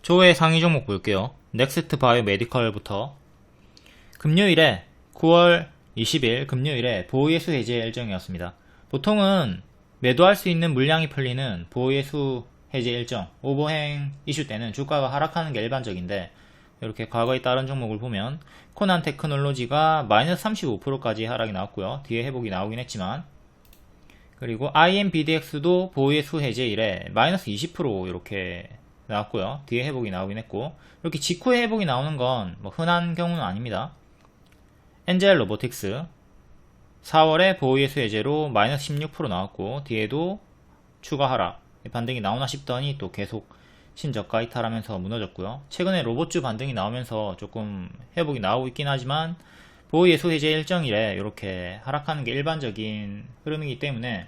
조회 상위 종목 볼게요. 넥스트 바이오 메디컬부터 금요일에 9월 20일 금요일에 보호예수 해제 일정이었습니다. 보통은 매도할 수 있는 물량이 풀리는 보호예수 해제 일정, 오버행 이슈 때는 주가가 하락하는 게 일반적인데, 이렇게 과거의 다른 종목을 보면 코난 테크놀로지가 마이너스 35%까지 하락이 나왔고요. 뒤에 회복이 나오긴 했지만, 그리고 IMBDX도 보호예수 해제 이래 마이너스 20% 이렇게 나왔고요. 뒤에 회복이 나오긴 했고, 이렇게 직후에 회복이 나오는 건 뭐 흔한 경우는 아닙니다. 엔젤 로보틱스 4월에 보호예수 해제로 마이너스 16% 나왔고, 뒤에도 추가 하락 반등이 나오나 싶더니 또 계속 신저가 이탈하면서 무너졌고요. 최근에 로봇주 반등이 나오면서 조금 회복이 나오고 있긴 하지만, 보호예수 해제 일정일에 이렇게 하락하는 게 일반적인 흐름이기 때문에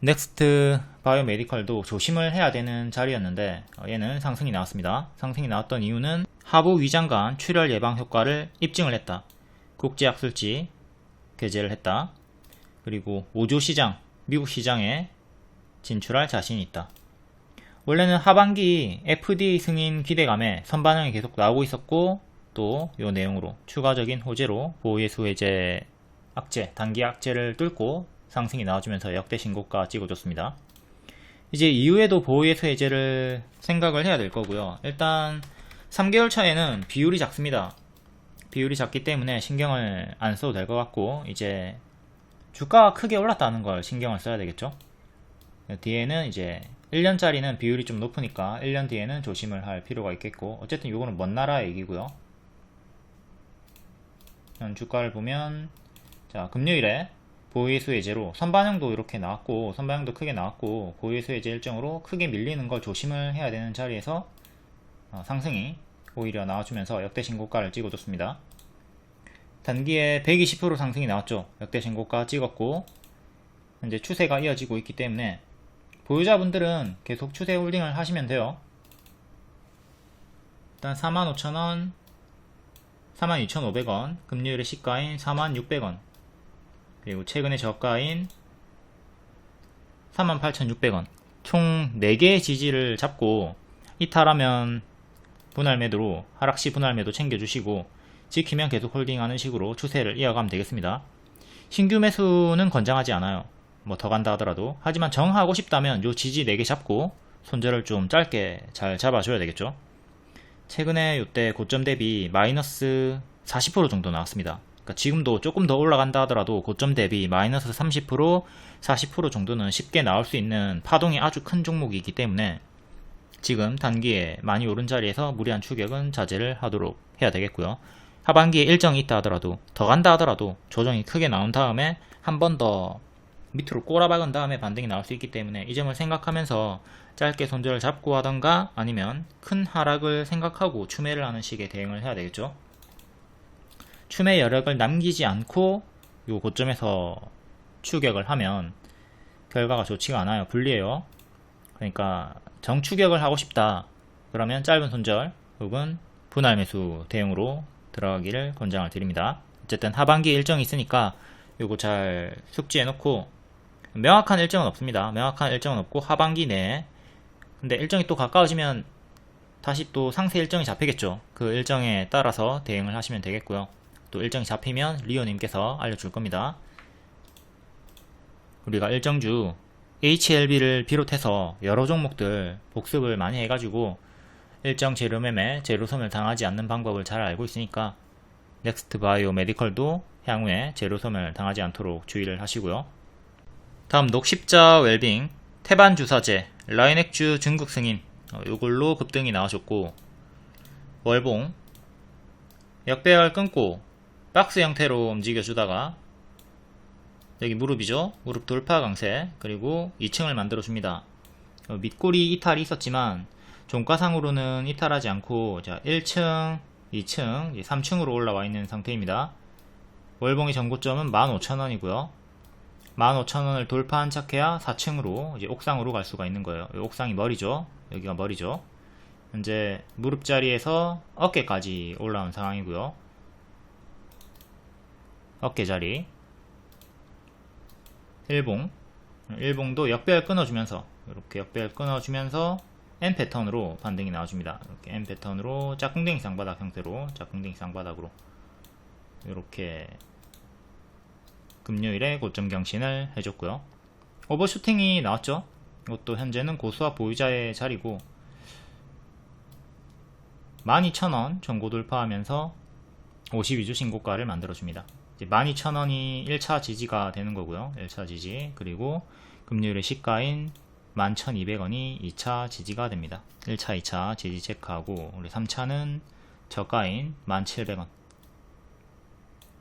넥스트 바이오 메디컬도 조심을 해야 되는 자리였는데, 얘는 상승이 나왔습니다. 상승이 나왔던 이유는 하부 위장관 출혈 예방 효과를 입증을 했다. 국제약술지 게재를 했다. 그리고 5조 시장, 미국 시장에 진출할 자신이 있다. 원래는 하반기 FDA 승인 기대감에 선반영이 계속 나오고 있었고, 또 이 내용으로 추가적인 호재로 보호예수 해제 악재, 단기 악재를 뚫고 상승이 나와주면서 역대 신고가 찍어줬습니다. 이제 이후에도 보호예수 해제를 생각을 해야 될 거고요. 일단 3개월 차에는 비율이 작습니다. 비율이 작기 때문에 신경을 안 써도 될 것 같고, 이제 주가가 크게 올랐다는 걸 신경을 써야 되겠죠. 뒤에는 이제 1년짜리는 비율이 좀 높으니까 1년 뒤에는 조심을 할 필요가 있겠고, 어쨌든 이거는 먼 나라 얘기고요. 주가를 보면, 자, 금요일에 보호예수 해제로 선반영도 이렇게 나왔고, 선반영도 크게 나왔고, 보호예수 해제 일정으로 크게 밀리는 걸 조심을 해야 되는 자리에서 상승이 오히려 나와주면서 역대 신고가를 찍어줬습니다. 단기에 120% 상승이 나왔죠. 역대 신고가 찍었고, 현재 추세가 이어지고 있기 때문에 보유자분들은 계속 추세 홀딩을 하시면 돼요. 일단 45,000원, 42,500원, 금요일의 시가인 46,600원, 그리고 최근의 저가인 38,600원, 총 4개의 지지를 잡고 이탈하면 분할매도로, 하락시 분할매도 챙겨주시고, 지키면 계속 홀딩하는 식으로 추세를 이어가면 되겠습니다. 신규 매수는 권장하지 않아요. 뭐 더 간다 하더라도. 하지만 정하고 싶다면 요 지지 4개 잡고 손절을 좀 짧게 잘 잡아줘야 되겠죠. 최근에 요때 고점 대비 마이너스 40% 정도 나왔습니다. 그러니까 지금도 조금 더 올라간다 하더라도 고점 대비 마이너스 30%, 40% 정도는 쉽게 나올 수 있는 파동이 아주 큰 종목이기 때문에 지금 단기에 많이 오른 자리에서 무리한 추격은 자제를 하도록 해야 되겠고요. 하반기에 일정이 있다 하더라도, 더 간다 하더라도 조정이 크게 나온 다음에 한 번 더 밑으로 꼬라박은 다음에 반등이 나올 수 있기 때문에 이 점을 생각하면서 짧게 손절을 잡고 하던가, 아니면 큰 하락을 생각하고 추매를 하는 식의 대응을 해야 되겠죠. 추매 여력을 남기지 않고 요 고점에서 추격을 하면 결과가 좋지가 않아요. 불리해요. 그러니까 정추격을 하고 싶다 그러면 짧은 손절 혹은 분할 매수 대응으로 들어가기를 권장을 드립니다. 어쨌든 하반기 일정이 있으니까 요거 잘 숙지해 놓고, 명확한 일정은 없습니다. 명확한 일정은 없고 하반기 내에, 근데 일정이 또 가까워지면 다시 또 상세 일정이 잡히겠죠. 그 일정에 따라서 대응을 하시면 되겠고요. 또 일정이 잡히면 리오님께서 알려줄 겁니다. 우리가 일정주 HLB를 비롯해서 여러 종목들 복습을 많이 해가지고 일정 재료 매매, 재료 소멸 당하지 않는 방법을 잘 알고 있으니까 넥스트 바이오 메디컬도 향후에 재료 소멸 당하지 않도록 주의를 하시고요. 다음 녹십자 웰빙 태반 주사제 라이넥주 중국 승인, 요걸로 급등이 나와줬고, 월봉 역배열 끊고 박스 형태로 움직여주다가 여기 무릎이죠. 무릎 돌파 강세, 그리고 2층을 만들어줍니다. 밑꼬리 이탈이 있었지만 종가상으로는 이탈하지 않고, 자 1층, 2층, 3층으로 올라와 있는 상태입니다. 월봉의 전고점은 15,000원이고요. 15,000원을 돌파한 척해야 4층으로 이제 옥상으로 갈 수가 있는 거예요. 옥상이 머리죠. 여기가 머리죠. 현재 무릎 자리에서 어깨까지 올라온 상황이고요. 어깨 자리. 일봉도 역배열 끊어주면서, 이렇게 역배열 끊어주면서 N 패턴으로 반등이 나와줍니다. 이렇게 N 패턴으로 짝꿍댕이 쌍바닥 형태로, 짝꿍댕이 쌍바닥으로 이렇게 금요일에 고점 경신을 해줬고요. 오버슈팅이 나왔죠. 이것도 현재는 고수와 보유자의 자리고 12,000원 전고 돌파하면서 52주 신고가를 만들어줍니다. 12,000원이 1차 지지가 되는 거고요. 1차 지지. 그리고 금요일의 시가인 11,200원이 2차 지지가 됩니다. 1차, 2차 지지 체크하고 우리 3차는 저가인 1,700원.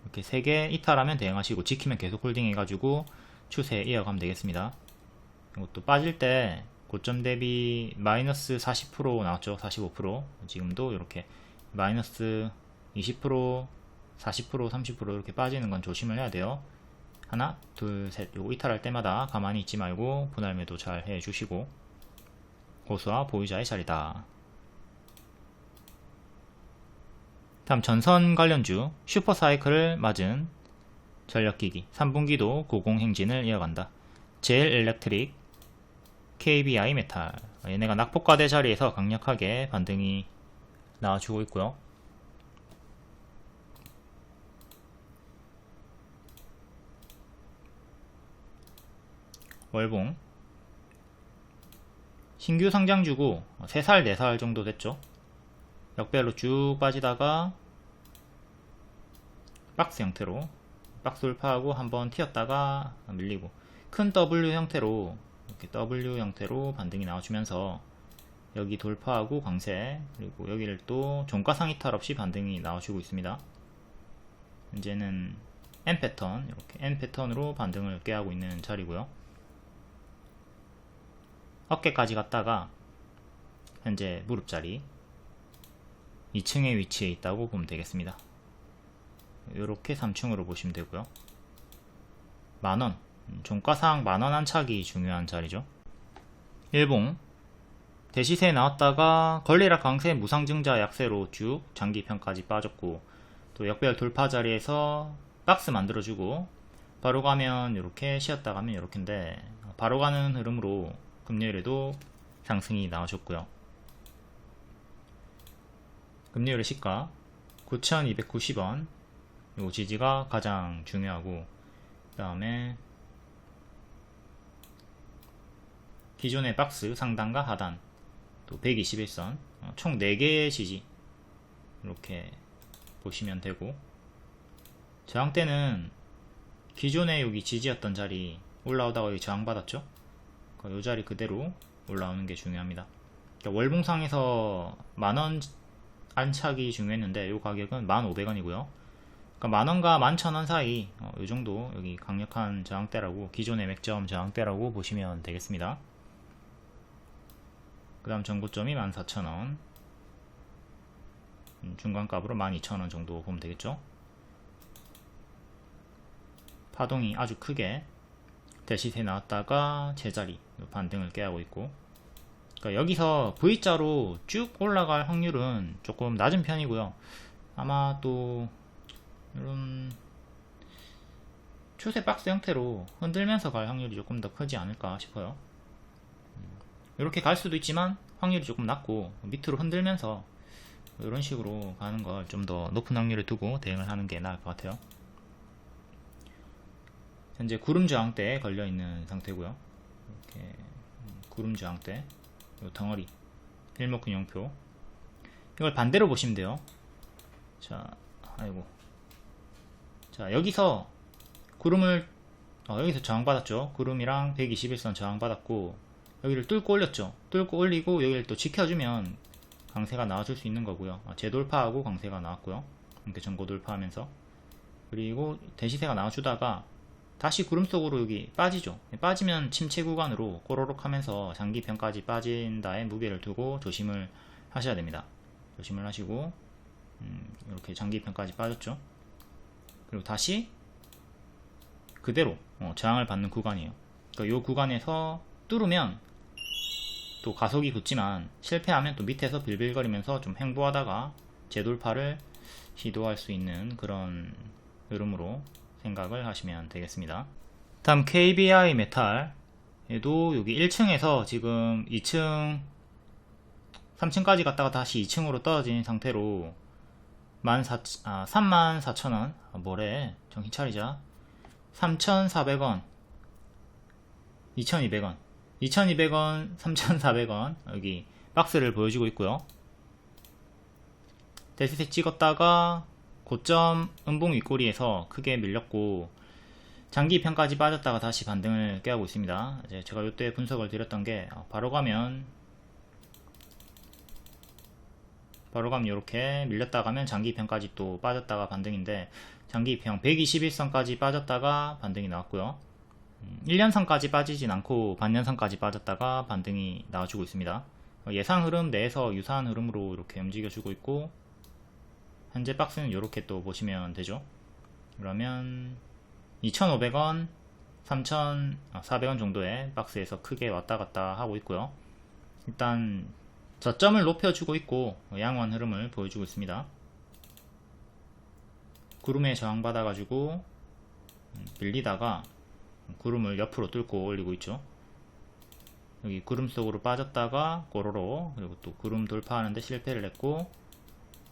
이렇게 3개 이탈하면 대응하시고 지키면 계속 홀딩 해가지고 추세 이어가면 되겠습니다. 이것도 빠질 때 고점 대비 마이너스 40% 나왔죠. 45%. 지금도 이렇게 마이너스 20%, 40%, 30% 이렇게 빠지는 건 조심을 해야 돼요. 하나, 둘, 셋. 요거 이탈할 때마다 가만히 있지 말고 분할 매도 잘 해주시고 고수와 보유자의 자리다. 다음 전선 관련주 슈퍼사이클을 맞은 전력기기 3분기도 고공행진을 이어간다. 제일 일렉트릭, KBI 메탈 얘네가 낙폭과대 자리에서 강력하게 반등이 나와주고 있고요. 월봉 신규 상장주고 3살 4살 정도 됐죠. 역배열로 쭉 빠지다가 박스 형태로 박스 돌파하고 한번 튀었다가 밀리고 큰 W 형태로 이렇게 W 형태로 반등이 나와주면서 여기 돌파하고 강세, 그리고 여기를 또 종가상 이탈 없이 반등이 나와주고 있습니다. 현재는 N 패턴, 이렇게 N 패턴으로 반등을 꾀하고 있는 자리고요. 어깨까지 갔다가 현재 무릎자리 2층에 위치해 있다고 보면 되겠습니다. 이렇게 3층으로 보시면 되고요. 만원, 종가상 만원 안착이 중요한 자리죠. 일봉 대시세 나왔다가 걸리락 강세 무상증자 약세로 쭉 장기편까지 빠졌고 또 역배열 돌파 자리에서 박스 만들어주고 바로 가면 이렇게 쉬었다 가면 이렇게인데 바로 가는 흐름으로 금요일에도 상승이 나와줬고요. 금요일의 시가 9,290원 요 지지가 가장 중요하고 그 다음에 기존의 박스 상단과 하단 또 121선 총 4개의 지지 이렇게 보시면 되고 저항대는 기존의 여기 지지였던 자리 올라오다가 여기 저항받았죠. 이 자리 그대로 올라오는 게 중요합니다. 그러니까 월봉상에서 만원 안착이 중요했는데 이 가격은 1,500원이고요. 그러니까 만원과 11,000원 사이 이 정도 여기 강력한 저항대라고 기존의 맥점 저항대라고 보시면 되겠습니다. 그 다음 전고점이 14,000원 중간값으로 12,000원 정도 보면 되겠죠. 파동이 아주 크게 대시세 나왔다가 제자리 반등을 꾀하고 있고 그러니까 여기서 V자로 쭉 올라갈 확률은 조금 낮은 편이고요. 아마 또 이런 추세 박스 형태로 흔들면서 갈 확률이 조금 더 크지 않을까 싶어요. 이렇게 갈 수도 있지만 확률이 조금 낮고 밑으로 흔들면서 이런 식으로 가는 걸 좀 더 높은 확률을 두고 대응을 하는 게 나을 것 같아요. 현재 구름 저항대에 걸려 있는 상태고요. 이렇게 구름 저항대, 요 덩어리 일목균형표 이걸 반대로 보시면 돼요. 자, 아이고. 자, 여기서 구름을 여기서 저항받았죠. 구름이랑 121선 저항받았고 여기를 뚫고 올렸죠. 뚫고 올리고 여기를 또 지켜주면 강세가 나와줄 수 있는 거고요. 재돌파하고 강세가 나왔고요. 이렇게 전고 돌파하면서 그리고 대시세가 나와주다가 다시 구름 속으로 여기 빠지죠. 빠지면 침체 구간으로 꼬로록 하면서 장기편까지 빠진다에 무게를 두고 조심을 하셔야 됩니다. 조심을 하시고 이렇게 장기편까지 빠졌죠. 그리고 다시 그대로 저항을 받는 구간이에요. 그러니까 이 구간에서 뚫으면 또 가속이 붙지만 실패하면 또 밑에서 빌빌거리면서 좀 횡보하다가 재돌파를 시도할 수 있는 그런 흐름으로 생각을 하시면 되겠습니다. 다음 KBI 메탈 얘도 여기 1층에서 지금 2층 3층까지 갔다가 다시 2층으로 떨어진 상태로 34,000원 뭐래 정신 차리자. 3,400원 2,200원 2,200원 3,400원 여기 박스를 보여주고 있고요. 데스셋 찍었다가 고점 음봉 윗꼬리에서 크게 밀렸고 장기 2편까지 빠졌다가 다시 반등을 깨하고 있습니다. 이제 제가 이때 분석을 드렸던 게 바로 가면 이렇게 밀렸다 가면 장기 2편까지 또 빠졌다가 반등인데 장기 2편 121선까지 빠졌다가 반등이 나왔고요. 1년선까지 빠지진 않고 반년선까지 빠졌다가 반등이 나와주고 있습니다. 예상 흐름 내에서 유사한 흐름으로 이렇게 움직여주고 있고 현재 박스는 이렇게 또 보시면 되죠. 그러면 2,500원 3,400원 정도의 박스에서 크게 왔다갔다 하고 있고요. 일단 저점을 높여주고 있고 양호한 흐름을 보여주고 있습니다. 구름에 저항받아 가지고 밀리다가 구름을 옆으로 뚫고 올리고 있죠. 여기 구름 속으로 빠졌다가 꼬로로, 그리고 또 구름 돌파하는데 실패를 했고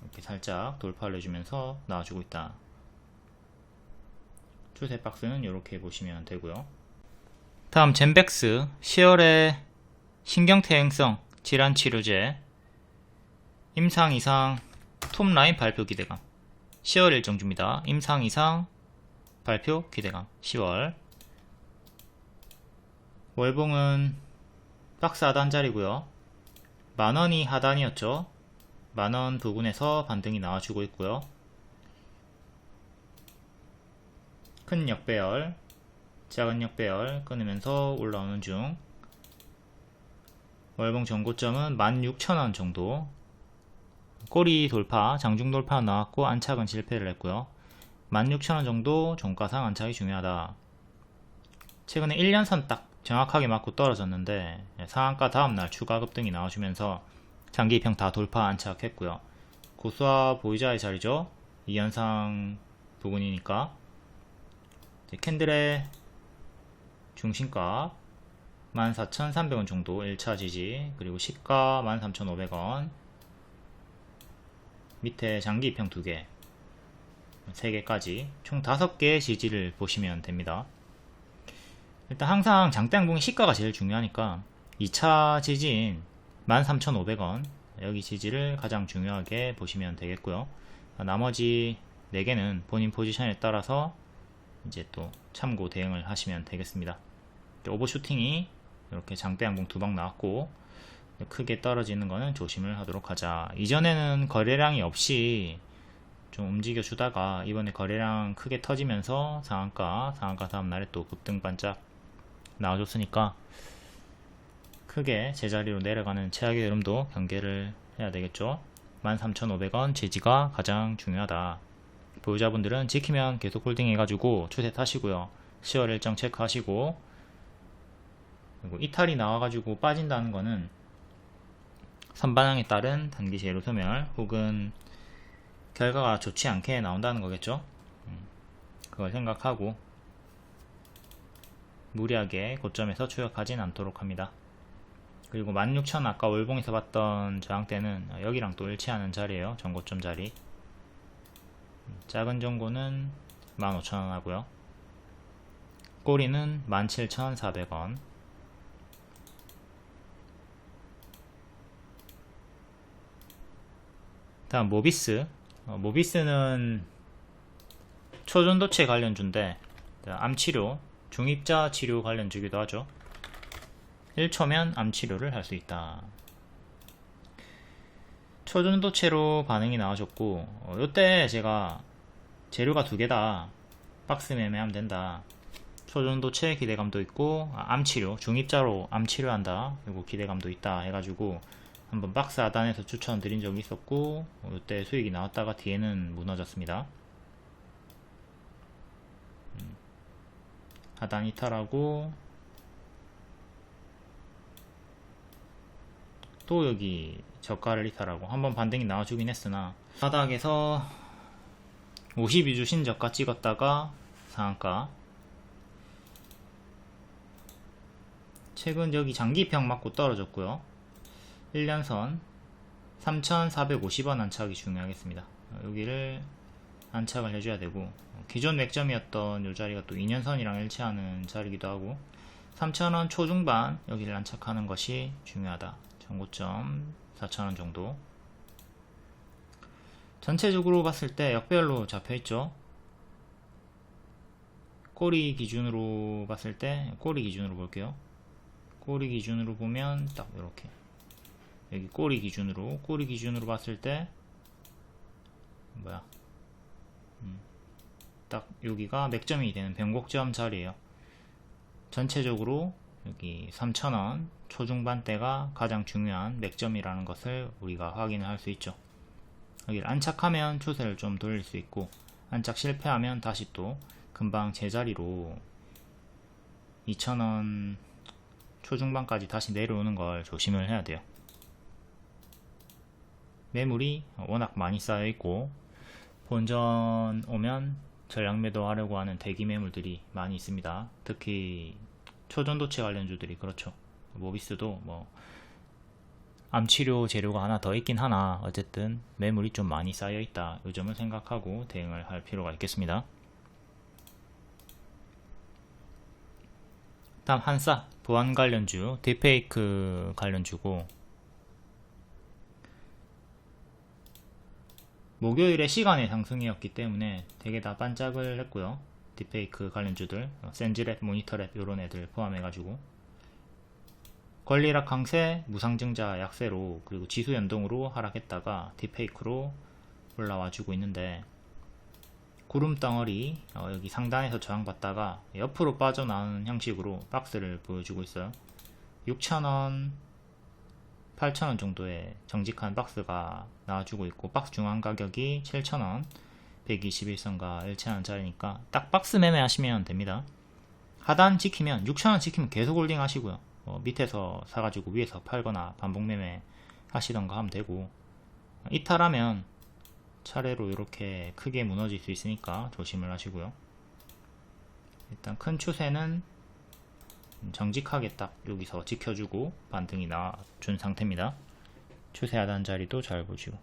이렇게 살짝 돌파를 해주면서 나와주고 있다. 추세 박스는 이렇게 보시면 되고요. 다음 젠백스 10월에 신경퇴행성 질환치료제 임상 이상 톱라인 발표 기대감 10월 일정주입니다. 임상 이상 발표 기대감 10월. 월봉은 박스 하단자리고요. 만원이 하단이었죠. 만원 부근에서 반등이 나와주고 있고요. 큰 역배열, 작은 역배열 끊으면서 올라오는 중. 월봉 전고점은 16,000원 정도. 꼬리 돌파, 장중 돌파 나왔고 안착은 실패를 했고요. 16,000원 정도 종가상 안착이 중요하다. 최근에 1년선 딱 정확하게 맞고 떨어졌는데 상한가 다음날 추가 급등이 나와주면서 장기 2평 다 돌파 안착했고요. 고수와 보이자의 자리죠. 2연상 부근이니까. 캔들의 중심가 14,300원 정도 1차 지지, 그리고 시가 13,500원, 밑에 장기 2평 2개 3개까지 총 5개의 지지를 보시면 됩니다. 일단 항상 장대양봉의 시가가 제일 중요하니까 2차 지지인 13,500원 여기 지지를 가장 중요하게 보시면 되겠고요. 나머지 4개는 본인 포지션에 따라서 이제 또 참고 대응을 하시면 되겠습니다. 오버슈팅이 이렇게 장대양봉 2방 나왔고 크게 떨어지는 거는 조심을 하도록 하자. 이전에는 거래량이 없이 좀 움직여 주다가 이번에 거래량 크게 터지면서 상한가 다음날에 또 급등 반짝 나와줬으니까 크게 제자리로 내려가는 최악의 흐름도 경계를 해야 되겠죠. 13,500원 지지가 가장 중요하다. 보유자분들은 지키면 계속 홀딩 해가지고 추세 타시고요. 10월 일정 체크하시고, 그리고 이탈이 나와가지고 빠진다는 거는 선반영에 따른 단기 재료 소멸 혹은 결과가 좋지 않게 나온다는 거겠죠. 그걸 생각하고 무리하게 고점에서 추격하진 않도록 합니다. 그리고 16,000 아까 월봉에서 봤던 저항대는 여기랑 또 일치하는 자리예요. 전고점 자리. 작은 전고는 15,000원 하고요. 꼬리는 17,400원. 다음 모비스. 모비스는 초전도체 관련주인데 암치료, 중입자 치료 관련주기도 하죠. 1초면 암치료를 할 수 있다. 초전도체로 반응이 나와줬고 요때 제가 재료가 2개다, 박스 매매하면 된다, 초전도체 기대감도 있고 암치료, 중입자로 암치료한다 그리고 기대감도 있다 해가지고 한번 박스 하단에서 추천드린 적이 있었고 이때 수익이 나왔다가 뒤에는 무너졌습니다. 하단 이탈하고 또 여기 저가를 이탈하고 한번 반등이 나와주긴 했으나 바닥에서 52주 신저가 찍었다가 상한가, 최근 여기 장기평 맞고 떨어졌고요. 1년선 3,450원 안착이 중요하겠습니다. 여기를 안착을 해줘야 되고, 기존 맥점이었던 이 자리가 또 2년선이랑 일치하는 자리이기도 하고, 3,000원 초중반 여기를 안착하는 것이 중요하다. 전고점 4,000원 정도. 전체적으로 봤을 때 역별로 잡혀있죠. 꼬리 기준으로 봤을 때, 꼬리 기준으로 볼게요. 꼬리 기준으로 보면 딱 이렇게, 여기 꼬리 기준으로 봤을 때 뭐야, 딱 여기가 맥점이 되는 변곡점 자리에요. 전체적으로 여기 3,000원 초중반대가 가장 중요한 맥점이라는 것을 우리가 확인을 할 수 있죠. 여기를 안착하면 추세를 좀 돌릴 수 있고, 안착 실패하면 다시 또 금방 제자리로 2,000원 초중반까지 다시 내려오는 걸 조심을 해야 돼요. 매물이 워낙 많이 쌓여 있고, 본전 오면 전량 매도하려고 하는 대기 매물들이 많이 있습니다. 특히 초전도체 관련주들이 그렇죠. 모비스도 뭐 암치료 재료가 하나 더 있긴 하나, 어쨌든 매물이 좀 많이 쌓여 있다. 이 점을 생각하고 대응을 할 필요가 있겠습니다. 다음 한사, 보안 관련주, 딥페이크 관련주고, 목요일에 시간의 상승이었기 때문에 되게 다 반짝을 했고요. 딥페이크 관련주들, 센즈랩, 모니터랩 이런 애들 포함해가지고, 권리락 강세, 무상증자 약세로, 그리고 지수 연동으로 하락했다가 딥페이크로 올라와주고 있는데, 구름덩어리 여기 상단에서 저항받다가 옆으로 빠져나오는 형식으로 박스를 보여주고 있어요. 6,000원, 8,000원 정도의 정직한 박스가 나와주고 있고, 박스 중앙 가격이 7,000원, 121선과 일치하는 자리니까 딱 박스 매매 하시면 됩니다. 하단 지키면, 6,000원 지키면 계속 홀딩 하시고요. 밑에서 사가지고 위에서 팔거나 반복 매매 하시던가 하면 되고, 이탈하면 차례로 이렇게 크게 무너질 수 있으니까 조심을 하시고요. 일단 큰 추세는 정직하게 딱 여기서 지켜주고 반등이 나준 상태입니다. 추세 하단 자리도 잘 보시고,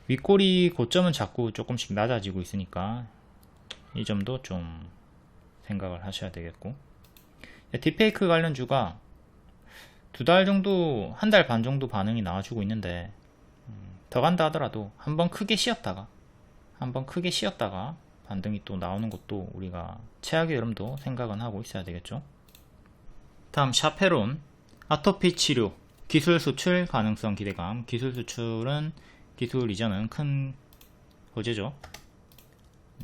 윗꼬리 고점은 자꾸 조금씩 낮아지고 있으니까 이 점도 좀 생각을 하셔야 되겠고, 딥페이크 관련주가 2달 정도, 1달 반 정도 반응이 나와주고 있는데, 더 간다 하더라도 한번 크게 쉬었다가 반등이 또 나오는 것도 우리가 최악의 흐름도 생각은 하고 있어야 되겠죠. 다음 샤페론, 아토피 치료, 기술 수출 가능성 기대감. 기술 수출은, 기술 이전은 큰 호재죠.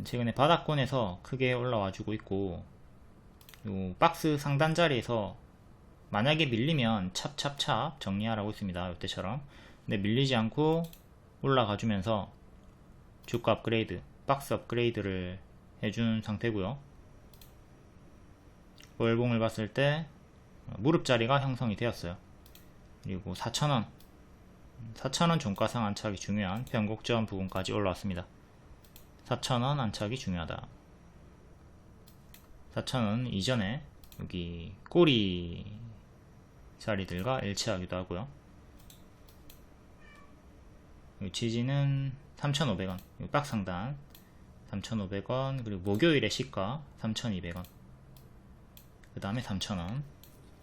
최근에 바닥권에서 크게 올라와 주고 있고, 요 박스 상단 자리에서 만약에 밀리면 찹찹찹 정리하라고 있습니다. 이때처럼. 근데 밀리지 않고 올라가 주면서 주가 업그레이드, 박스 업그레이드를 해준 상태고요. 월봉을 봤을 때 무릎 자리가 형성이 되었어요. 그리고 4,000원 종가상 안착이 중요한 변곡점 부분까지 올라왔습니다. 4,000원 안착이 중요하다. 4,000원 이전에 여기 꼬리 자리들과 일치하기도 하고요. 지지는 3,500원, 박스 상단 3,500원, 그리고 목요일의 시가 3,200원, 그 다음에 3,000원.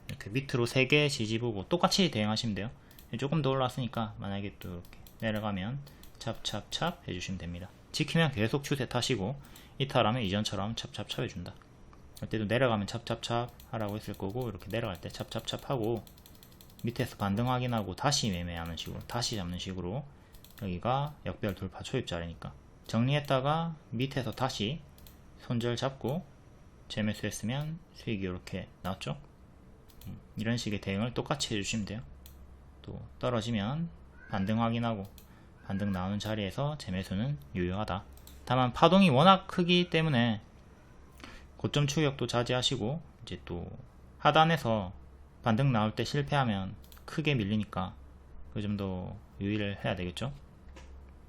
이렇게 밑으로 3개 지지 보고 똑같이 대응하시면 돼요. 조금 더 올랐으니까 만약에 또 이렇게 내려가면 찹찹찹 해주시면 됩니다. 지키면 계속 추세 타시고, 이탈하면 이전처럼 찹찹찹 해준다. 이때도 내려가면 찹찹찹 하라고 했을 거고, 이렇게 내려갈 때 찹찹찹 하고 밑에서 반등 확인하고 다시 매매하는 식으로, 다시 잡는 식으로. 여기가 역별 돌파 초입 자리니까 정리했다가 밑에서 다시 손절 잡고 재매수 했으면 수익이 이렇게 나왔죠. 이런 식의 대응을 똑같이 해주시면 돼요. 또 떨어지면 반등 확인하고 반등 나오는 자리에서 재매수는 유효하다. 다만 파동이 워낙 크기 때문에 고점 추격도 자제하시고, 이제 또 하단에서 반등 나올 때 실패하면 크게 밀리니까 그 점도 유의를 해야 되겠죠.